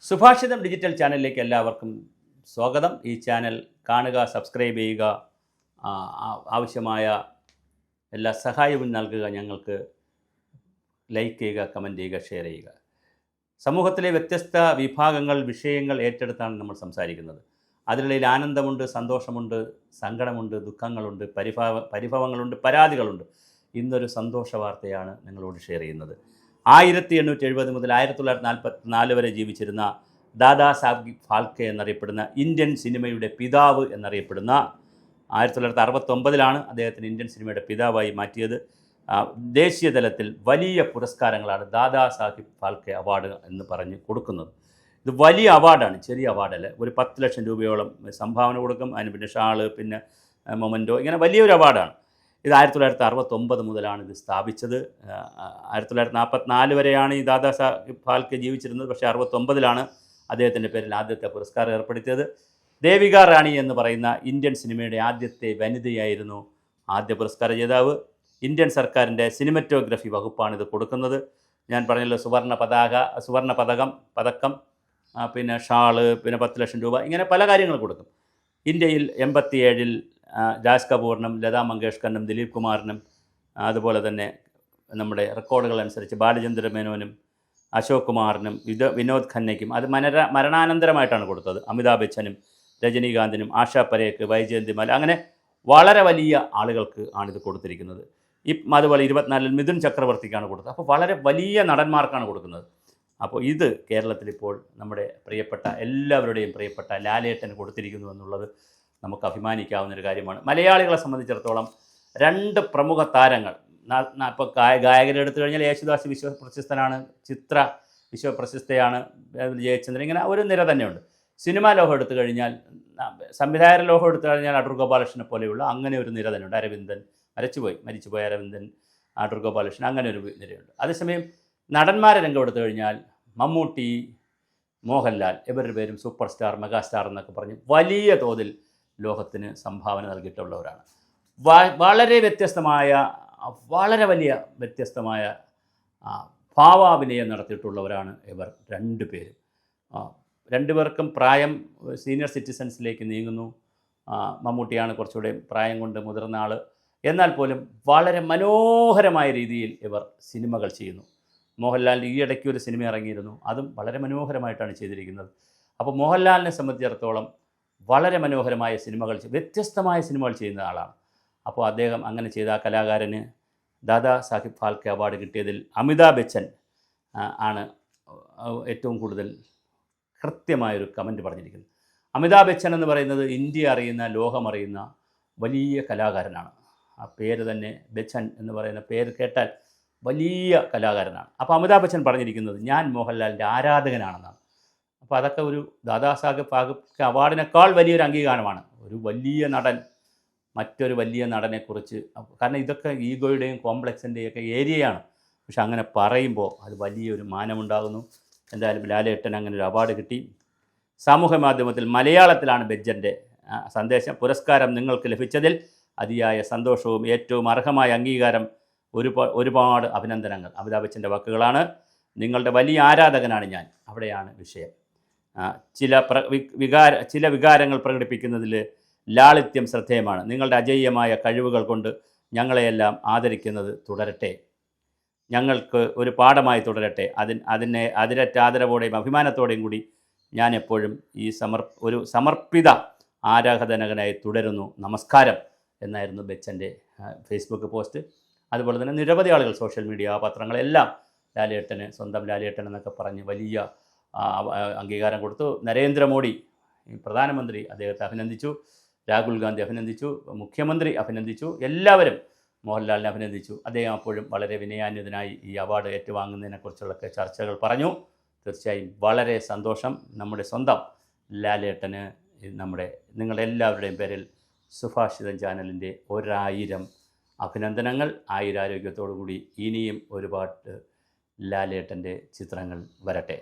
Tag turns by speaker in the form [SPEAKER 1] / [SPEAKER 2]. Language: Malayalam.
[SPEAKER 1] സുഭാഷിതം ഡിജിറ്റൽ ചാനലിലേക്ക് എല്ലാവർക്കും സ്വാഗതം. ഈ ചാനൽ കാണുക, സബ്സ്ക്രൈബ് ചെയ്യുക, ആവശ്യമായ എല്ലാ സഹായവും നൽകുക, ഞങ്ങൾക്ക് ലൈക്ക് ചെയ്യുക, കമൻറ്റ് ചെയ്യുക, ഷെയർ ചെയ്യുക. സമൂഹത്തിലെ വ്യത്യസ്ത വിഭാഗങ്ങൾ, വിഷയങ്ങൾ ഏറ്റെടുത്താണ് നമ്മൾ സംസാരിക്കുന്നത്. അതിനിടയിൽ ആനന്ദമുണ്ട്, സന്തോഷമുണ്ട്, സങ്കടമുണ്ട്, ദുഃഖങ്ങളുണ്ട്, പരിഭവങ്ങളുണ്ട്, പരാതികളുണ്ട്. ഇന്നൊരു സന്തോഷ വാർത്തയാണ് നിങ്ങളോട് ഷെയർ ചെയ്യുന്നത്. 1870 മുതൽ 1944 വരെ ജീവിച്ചിരുന്ന ദാദാ സാഹിബ് ഫാൽക്കെ എന്നറിയപ്പെടുന്ന ഇന്ത്യൻ സിനിമയുടെ പിതാവ് എന്നറിയപ്പെടുന്ന 1969 അദ്ദേഹത്തിന് ഇന്ത്യൻ സിനിമയുടെ പിതാവായി മാറ്റിയത്. ദേശീയ തലത്തിൽ വലിയ പുരസ്കാരങ്ങളാണ് ദാദാ സാഹിബ് ഫാൽക്കെ അവാർഡ് എന്ന് പറഞ്ഞ് കൊടുക്കുന്നത്. ഇത് വലിയ അവാർഡാണ്, ചെറിയ അവാർഡല്ല. ഒരു 10 ലക്ഷം രൂപയോളം സംഭാവന കൊടുക്കും. അതിന് പിന്നെ ഷാള്, പിന്നെ മൊമൻറ്റോ, ഇങ്ങനെ വലിയൊരു അവാർഡാണ്. ഇത് 1969 മുതലാണ് ഇത് സ്ഥാപിച്ചത്. 1944 വരെയാണ് ഈ ദാദാ സാഹിബ് ഫാൽക്കെ ജീവിച്ചിരുന്നത്. പക്ഷേ 69 അദ്ദേഹത്തിൻ്റെ പേരിൽ ആദ്യത്തെ പുരസ്കാരം ഏർപ്പെടുത്തിയത്. ദേവിക റാണി എന്ന് പറയുന്ന ഇന്ത്യൻ സിനിമയുടെ ആദ്യത്തെ വനിതയായിരുന്നു ആദ്യ പുരസ്കാര ജേതാവ്. ഇന്ത്യൻ സർക്കാരിൻ്റെ സിനിമറ്റോഗ്രഫി വകുപ്പാണ് ഇത് കൊടുക്കുന്നത്. ഞാൻ പറഞ്ഞല്ലോ, സുവർണ്ണ പതക്കം, പിന്നെ ഷാള്, പിന്നെ 10 ലക്ഷം രൂപ, ഇങ്ങനെ പല കാര്യങ്ങൾ കൊടുക്കും. ഇന്ത്യയിൽ 87 രാജ് കപൂറിനും ലതാ മങ്കേഷ്കറിനും ദിലീപ് കുമാറിനും, അതുപോലെ തന്നെ നമ്മുടെ റെക്കോർഡുകൾ അനുസരിച്ച് ബാലചന്ദ്ര മേനോനും അശോക് കുമാറിനും വിനോദ് ഖന്നയ്ക്കും അത് മരണാനന്തരമായിട്ടാണ് കൊടുത്തത്. അമിതാഭ് ബച്ചനും രജനീകാന്തിനും ആശാ പരേഖ്, വൈജയന്തിമാല, അങ്ങനെ വളരെ വലിയ ആളുകൾക്ക് ആണിത് കൊടുത്തിരിക്കുന്നത്. അതുപോലെ 24 മിഥുൻ ചക്രവർത്തിക്കാണ് കൊടുത്തത്. അപ്പോൾ വളരെ വലിയ നടന്മാർക്കാണ് കൊടുക്കുന്നത്. അപ്പോൾ ഇത് കേരളത്തിലിപ്പോൾ നമ്മുടെ പ്രിയപ്പെട്ട എല്ലാവരുടെയും പ്രിയപ്പെട്ട ലാലേട്ടന് കൊടുത്തിരിക്കുന്നു എന്നുള്ളത് നമുക്ക് അഭിമാനിക്കാവുന്നൊരു കാര്യമാണ്. മലയാളികളെ സംബന്ധിച്ചിടത്തോളം 2 പ്രമുഖ താരങ്ങൾ, ഇപ്പോൾ ഗായകരെ എടുത്തു കഴിഞ്ഞാൽ യേശുദാസ് വിശ്വപ്രശസ്തനാണ്, ചിത്ര വിശ്വപ്രശസ്തയാണ്, ജയചന്ദ്രൻ, ഇങ്ങനെ ഒരു നിര തന്നെയുണ്ട്. സിനിമാ ലോകം എടുത്തു കഴിഞ്ഞാൽ, സംവിധായക ലോകം എടുത്തു കഴിഞ്ഞാൽ അടൂർ ഗോപാലകൃഷ്ണനെ പോലെയുള്ള അങ്ങനെ ഒരു നിര തന്നെയുണ്ട്. അരവിന്ദൻ, മരിച്ചുപോയ അരവിന്ദൻ, അടൂർ ഗോപാലകൃഷ്ണൻ, അങ്ങനെ ഒരു നിരയുണ്ട്. അതേസമയം നടന്മാരെ രംഗം എടുത്തു കഴിഞ്ഞാൽ മമ്മൂട്ടി, മോഹൻലാൽ, ഇവരുടെ പേരും സൂപ്പർ സ്റ്റാർ, മെഗാസ്റ്റാർ എന്നൊക്കെ പറഞ്ഞ് വലിയ തോതിൽ ലോകത്തിന് സംഭാവന നൽകിയിട്ടുള്ളവരാണ്. വളരെ വളരെ വലിയ വ്യത്യസ്തമായ ഭാവാഭിനയം നടത്തിയിട്ടുള്ളവരാണ് ഇവർ 2 പേരും. 2 പേർക്കും പ്രായം സീനിയർ സിറ്റിസൺസിലേക്ക് നീങ്ങുന്നു. മമ്മൂട്ടിയാണ് കുറച്ചുകൂടെ പ്രായം കൊണ്ട് മുതിർന്ന ആൾ. എന്നാൽ പോലും വളരെ മനോഹരമായ രീതിയിൽ ഇവർ സിനിമകൾ ചെയ്യുന്നു. മോഹൻലാലിൻ്റെ ഈ ഇടയ്ക്ക് ഒരു സിനിമ ഇറങ്ങിയിരുന്നു, അതും വളരെ മനോഹരമായിട്ടാണ് ചെയ്തിരിക്കുന്നത്. അപ്പോൾ മോഹൻലാലിനെ സംബന്ധിച്ചിടത്തോളം വളരെ മനോഹരമായ സിനിമകൾ, വ്യത്യസ്തമായ സിനിമകൾ ചെയ്യുന്ന ആളാണ്. അപ്പോൾ അദ്ദേഹം അങ്ങനെ ചെയ്ത ആ കലാകാരന് ദാദാ സാഹിബ് ഫാൽക്കെ അവാർഡ് കിട്ടിയതിൽ അമിതാഭ് ബച്ചൻ ആണ് ഏറ്റവും കൂടുതൽ കൃത്യമായൊരു കമൻറ്റ് പറഞ്ഞിരിക്കുന്നത്. അമിതാഭ് ബച്ചൻ എന്ന് പറയുന്നത് ഇന്ത്യ അറിയുന്ന, ലോകമറിയുന്ന വലിയ കലാകാരനാണ്. ആ പേര് തന്നെ, ബച്ചൻ എന്ന് പറയുന്ന പേര് കേട്ടാൽ വലിയ കലാകാരനാണ്. അപ്പോൾ അമിതാഭ് ബച്ചൻ പറഞ്ഞിരിക്കുന്നത് ഞാൻ മോഹൻലാലിൻ്റെ ആരാധകനാണെന്നാണ്. അപ്പോൾ അതൊക്കെ ഒരു ദാദാ സാഹിബ് ഫാൽക്കെ അവാർഡിനേക്കാൾ വലിയൊരു അംഗീകാരമാണ്. ഒരു വലിയ നടൻ മറ്റൊരു വലിയ നടനെക്കുറിച്ച്, കാരണം ഇതൊക്കെ ഈഗോയുടെയും കോംപ്ലക്സിൻ്റെയും ഒക്കെ ഏരിയയാണ്. പക്ഷെ അങ്ങനെ പറയുമ്പോൾ അത് വലിയൊരു മാനമുണ്ടാകുന്നു. എന്തായാലും ലാലേട്ടൻ അങ്ങനെ ഒരു അവാർഡ് കിട്ടി. സാമൂഹ്യ മാധ്യമത്തിൽ മലയാളത്തിലാണ് ബച്ചൻ്റെ സന്ദേശം. പുരസ്കാരം നിങ്ങൾക്ക് ലഭിച്ചതിൽ അതിയായ സന്തോഷവും ഏറ്റവും അർഹമായ അംഗീകാരം, ഒരുപാട് അഭിനന്ദനങ്ങൾ. അമിതാഭ് ബച്ചൻ്റെ വാക്കുകളാണ്. നിങ്ങളുടെ വലിയ ആരാധകനാണ് ഞാൻ. അവിടെയാണ് വിഷയം. ചില വികാരങ്ങൾ പ്രകടിപ്പിക്കുന്നതിൽ ലാളിത്യം ശ്രദ്ധേയമാണ്. നിങ്ങളുടെ അജയ്യമായ കഴിവുകൾ കൊണ്ട് ഞങ്ങളെയെല്ലാം ആദരിക്കുന്നത് തുടരട്ടെ, ഞങ്ങൾക്ക് ഒരു പാഠമായി തുടരട്ടെ. അതിനെ അതിരറ്റ ആദരവോടെയും അഭിമാനത്തോടെയും കൂടി ഞാൻ എപ്പോഴും ഈ ഒരു സമർപ്പിത ആരാധകനായി തുടരുന്നു. നമസ്കാരം എന്നായിരുന്നു ബച്ചൻ്റെ ഫേസ്ബുക്ക് പോസ്റ്റ്. അതുപോലെ തന്നെ നിരവധി ആളുകൾ സോഷ്യൽ മീഡിയ, പത്രങ്ങളെല്ലാം ലാലേട്ടന്, സ്വന്തം ലാലേട്ടൻ എന്നൊക്കെ പറഞ്ഞ് വലിയ അംഗീകാരം കൊടുത്തു. നരേന്ദ്രമോദി പ്രധാനമന്ത്രി അദ്ദേഹത്തെ അഭിനന്ദിച്ചു, രാഹുൽ ഗാന്ധി അഭിനന്ദിച്ചു, മുഖ്യമന്ത്രി അഭിനന്ദിച്ചു, എല്ലാവരും മോഹൻലാലിനെ അഭിനന്ദിച്ചു. അദ്ദേഹം അപ്പോഴും വളരെ വിനയാന്വിതനായി ഈ അവാർഡ് ഏറ്റുവാങ്ങുന്നതിനെക്കുറിച്ചുള്ളൊക്കെ ചർച്ചകൾ പറഞ്ഞു. തീർച്ചയായും വളരെ സന്തോഷം. നമ്മുടെ സ്വന്തം ലാലേട്ടന് നിങ്ങളുടെ എല്ലാവരുടെയും പേരിൽ സുഭാഷിതം ചാനലിൻ്റെ 1000 അഭിനന്ദനങ്ങൾ. ആയുരാരോഗ്യത്തോടു കൂടി ഇനിയും ഒരുപാട് ലാലേട്ടൻ്റെ ചിത്രങ്ങൾ വരട്ടെ.